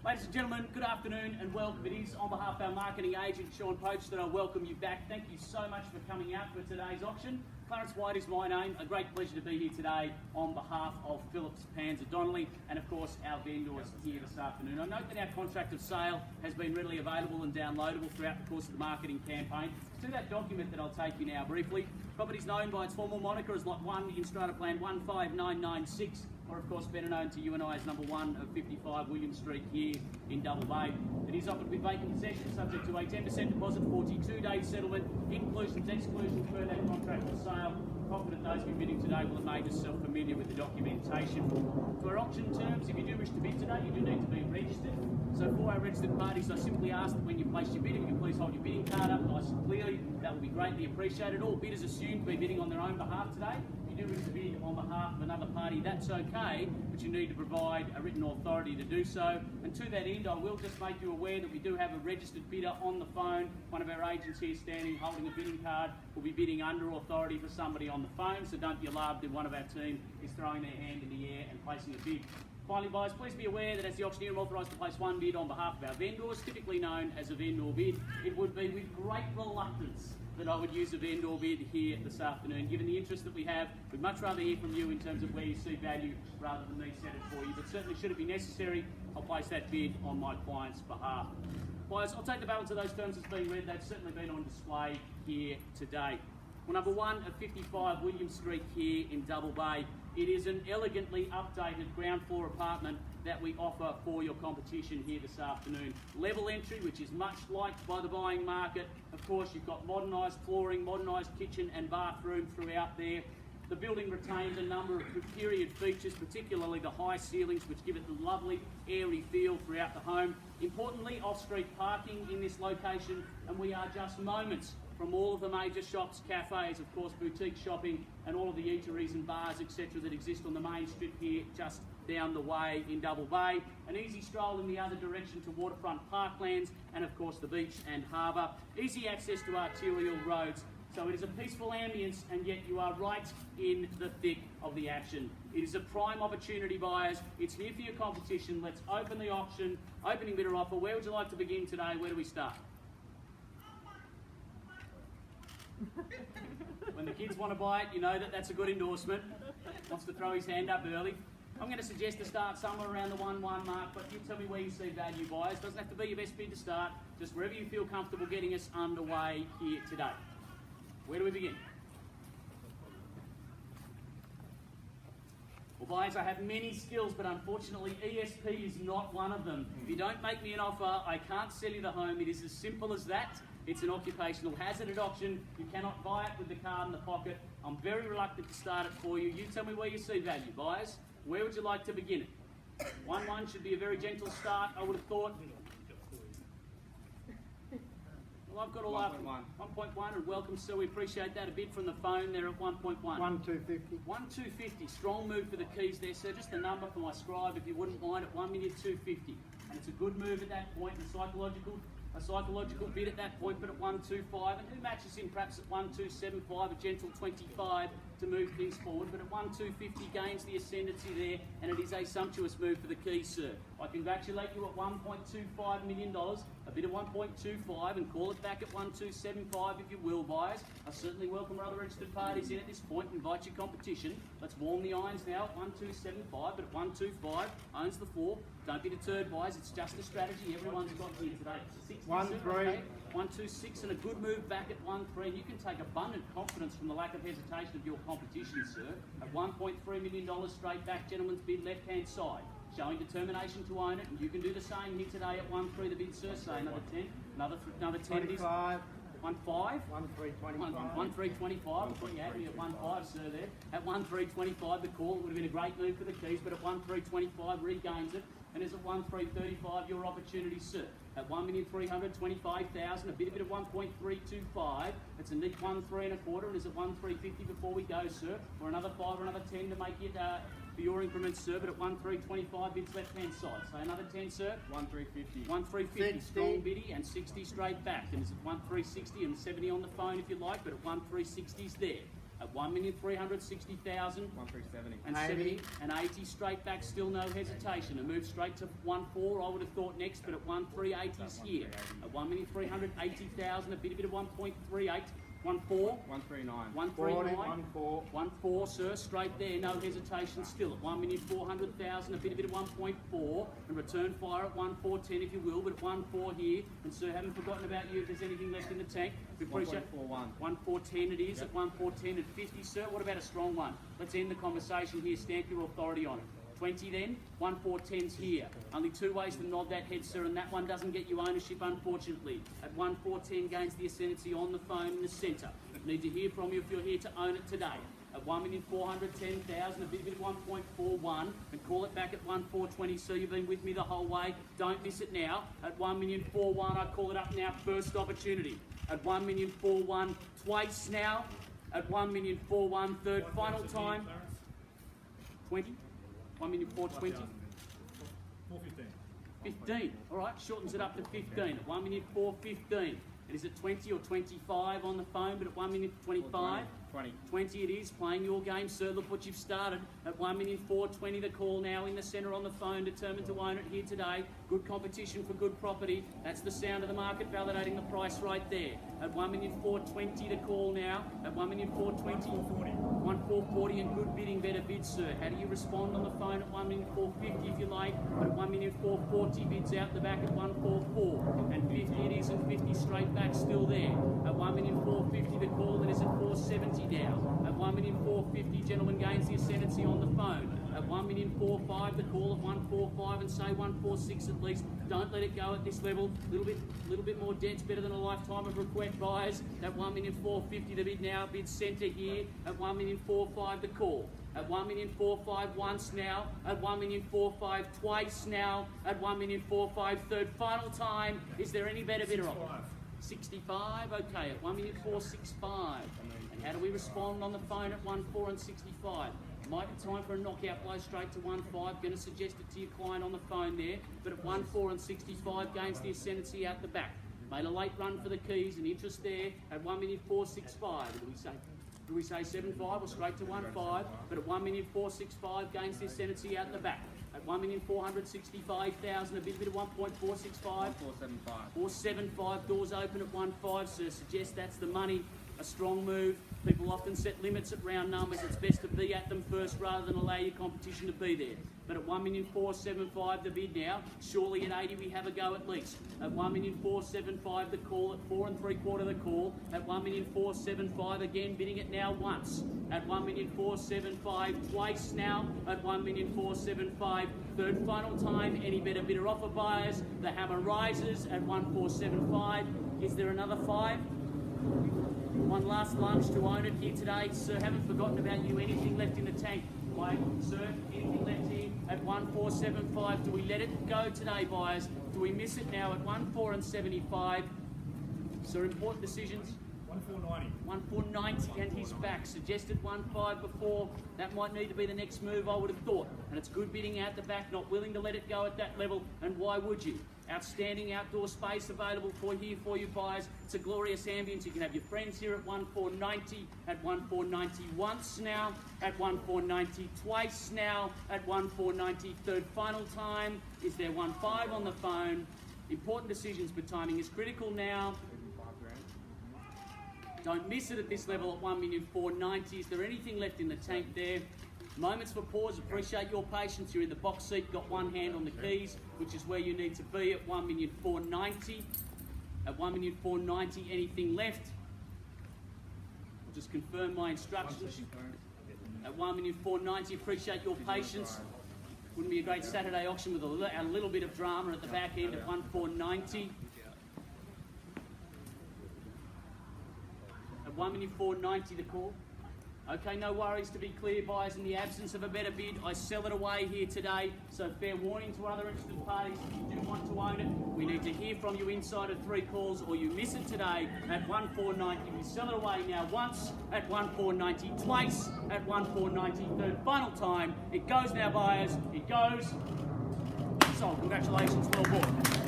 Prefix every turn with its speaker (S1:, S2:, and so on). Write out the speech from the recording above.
S1: Ladies and gentlemen, good afternoon and welcome. It is on behalf of our marketing agent, Sean Poach, that I welcome you back. Thank you so much for coming out for today's auction. Clarence White is my name. A great pleasure to be here today on behalf of Phillips Pantzer Donnelley and, of course, our vendors here this afternoon. I note that our contract of sale has been readily available and downloadable throughout the course of the marketing campaign. To that document that I'll take you now briefly, property is known by its formal moniker as Lot 1 in Strata Plan 15996, or of course better known to you and I as number 1 of 55 William Street here in Double Bay. It is offered with vacant possession subject to a 10% deposit, 42-day settlement, inclusions, exclusions per that contract of sale. Confident those of you bidding today will have made yourself familiar with the documentation. To our auction terms, if you do wish to bid today, you do need to be registered. So for our registered parties, I simply ask that when you place your bid, if you can please hold your bidding card up nice and clearly. That will be greatly appreciated. All bidders assumed to be bidding on their own behalf today. If you do wish to bid on behalf of another party, that's okay, but you need to provide a written authority to do so. And to that end, I will just make you aware that we do have a registered bidder on the phone. One of our agents here standing holding a bidding card will be bidding under authority for somebody on the phone, so don't be alarmed if one of our team is throwing their hand in the air and placing a bid. Finally, buyers, please be aware that as the auctioneer, I'm authorised to place one bid on behalf of our vendors, typically known as a vendor bid. It would be with great reluctance that I would use a vendor bid here this afternoon. Given the interest that we have, we'd much rather hear from you in terms of where you see value rather than me set it for you. But certainly, should it be necessary, I'll place that bid on my client's behalf. Buyers, I'll take the balance of those terms as being read. They've certainly been on display here today. Well, number 1 of 55 William Street here in Double Bay. It is an elegantly updated ground floor apartment that we offer for your competition here this afternoon. Level entry, which is much liked by the buying market. Of course, you've got modernised flooring, modernised kitchen and bathroom throughout there. The building retains a number of period features, particularly the high ceilings, which give it the lovely airy feel throughout the home. Importantly, off-street parking in this location, and we are just moments from all of the major shops, cafes, of course, boutique shopping, and all of the eateries and bars, etc., that exist on the main strip here just down the way in Double Bay. An easy stroll in the other direction to waterfront parklands, and of course the beach and harbour. Easy access to arterial roads. So it is a peaceful ambience, and yet you are right in the thick of the action. It is a prime opportunity, buyers. It's here for your competition. Let's open the auction. Opening bidder offer. Where would you like to begin today? Where do we start? When the kids want to buy it, you know that that's a good endorsement. Wants to throw his hand up early. I'm going to suggest to start somewhere around the 1-1 mark, but you tell me where you see value, buyers. Doesn't have to be your best bid to start, just wherever you feel comfortable getting us underway here today. Where do we begin? Well, buyers, I have many skills, but unfortunately ESP is not one of them. If you don't make me an offer, I can't sell you the home. It is as simple as that. It's an occupational hazard at auction. You cannot buy it with the card in the pocket. I'm very reluctant to start it for you. You tell me where you see value, buyers. Where would you like to begin it? 1-1 should be a very gentle start, I would have thought. Well, I've got all up 1.1, and welcome, sir. We appreciate that. A bid from the phone there at 1.1.
S2: 1,250.
S1: 1,250. Strong move for the keys there, sir. Just a number for my scribe, if you wouldn't mind, at 1,250,000. And it's a good move at that point, and a psychological bid at that point, but at 125, and who matches him perhaps at 1275, a gentle 25 to move things forward, but at 1250 gains the ascendancy there, and it is a sumptuous move for the keys, sir. I congratulate you at $1.25 million, a bid of 1.25, and call it back at 1275 if you will, buyers. I certainly welcome our other registered parties in at this point, invite your competition. Let's warm the irons now at 1275, but at 125 owns the 4. Don't be deterred, buyers. It's just a strategy everyone's got here today.
S2: 1-3.
S1: 126 and a good move back at 1-3. You can take abundant confidence from the lack of hesitation of your competition, sir. At $1.3 million straight back, gentleman's bid left-hand side. Showing determination to own it, and you can do the same here today at 1-3 the bid, sir. Say another 10. Another 10 it is.
S2: 25.
S1: 1-5.
S2: 1,325.
S1: 1-325. I thought you had me at 1-5, sir, there. At 1-325, the call would have been a great move for the keys, but at 1-325 regains it. And is at 1,335 your opportunity, sir. At 1,325,000, a bit of 1.325. It's a neat 1.3 1/4, and is at 1,350 before we go, sir. Or another 5 or another 10 to make it for your increments, sir. But at 1,325, bids left-hand side. So another 10, sir.
S3: 1,350.
S1: 1,350, strong biddy, and 60 straight back. And it's at 1,360 and 70 on the phone if you like, but at 1,360's there. At at 1,360,000.
S2: 1,370.
S1: And 70 and 80 straight back, still no hesitation. And move straight to 1,4, I would have thought next, but at 1,380's here. At 1,380,000, a bit of 1.38. 1,4.
S2: 139.
S1: 139.
S2: 1,4.
S1: 1,4, sir, straight there, no hesitation still. At 1,400,000, a bit of 1.4. And return fire at 1,410 if you will, but at 1,4 here. And sir, haven't forgotten about you if there's anything left in the tank. We appreciate
S2: 1.41.
S1: 1,410 it is, at 1,410 and 50, sir. What about a strong one? Let's end the conversation here, stamp your authority on it. 20 then, 1,410's here. Only two ways to nod that head, sir, and that one doesn't get you ownership, unfortunately. At 1,410 gains the ascendancy on the phone in the centre. Need to hear from you if you're here to own it today. At 1,410,000, a bit of 1.41, and call it back at 1,420, so you've been with me the whole way. Don't miss it now. At 1,041,000, I call it up now, first opportunity. At 1,041,000, twice now. At 1,041,000, third, final time. 20. 1,420,000. 15. All right, shortens it up to 15. At 1,415,000. It is at 20 or 25 on the phone, but at 1,025,000.
S2: 20.
S1: 20 it is, playing your game, sir. Look what you've started. At 1,420,000, the call now in the centre on the phone, determined to own it here today. Good competition for good property. That's the sound of the market validating the price right there. At 1,420,000, the call now. At 1,420,000. 1,440 and good bidding, better bid, sir. How do you respond on the phone at 1,450 if you like? But at 1,440 bids out the back at 1,44. And 50 it is, and 50 straight back still there. At 1,450 the call, that is at 470 now. At 1,450, gentlemen, gains the ascendancy on the phone. At 1,445 the call of 145 and say 146 at least. Don't let it go at this level. Little bit more dense, better than a lifetime of request buyers. At 1,450 the bid now, bid centre here. At 1,445 the call. At 1,445 once now. At 1,445 twice now. At 1,445 third final time. Is there any better bidder on it? 65, okay, at 1,465. And how do we respond on the phone at 1,4 and 65? Might be time for a knockout blow straight to 1,5. Going to suggest it to your client on the phone there. But at 1,4 and 65 gains the ascendancy out the back. Made a late run for the keys and interest there at 1,465. Do we say 75 or straight to 1,5? But at 1,465 gains the ascendancy out the back. At 1,465,000, a bit of 1.465.
S2: 475.
S1: 475, doors open at 1.5, sir. Suggest that's the money. A strong move. People often set limits at round numbers. It's best to be at them first rather than allow your competition to be there. But at 1,475 the bid now. Surely at 80 we have a go at least. At 1,475 the call. At 4 3/4 the call. At 1,475 again, bidding it now once. At 1,475 twice now. At 1,475 third final time. Any better bidder offer buyers? The hammer rises at 1,475. Is there another 5? One last lunch to own it here today. Sir, haven't forgotten about you. Anything left in the tank? Wait, sir, anything left here at 1,475? Do we let it go today, buyers? Do we miss it now at 1,4 and 75? Sir, important decisions.
S3: 1,490.
S1: 1,490 and he's back. Suggested 1,5 before. That might need to be the next move, I would have thought. And it's good bidding out the back, not willing to let it go at that level. And why would you? Outstanding outdoor space available for you buyers. It's a glorious ambience. You can have your friends here at 1,490, at 1,490 once now, at 1,490 twice now, at 1,490 third final time. Is there 1,5 on the phone? Important decisions, but timing is critical now. Don't miss it at this level at 1,490,000. Is there anything left in the tank there? Moments for pause. Appreciate your patience. You're in the box seat, got one hand on the keys, which is where you need to be at 1,490,000. At 1,490,000, anything left? I'll just confirm my instructions. At 1,490,000, appreciate your patience. Wouldn't be a great Saturday auction with a little bit of drama at the back end at 1,490,000. At 1,490,000 the call. Okay, no worries, to be clear, buyers. In the absence of a better bid, I sell it away here today. So fair warning to other interested parties, if you do want to own it, we need to hear from you inside of 3 calls, or you miss it today at 1,490,000. We sell it away now once, at 1,490,000 twice, at 1,490,000 third final time. It goes now, buyers. It goes. Sold. Congratulations, well bought.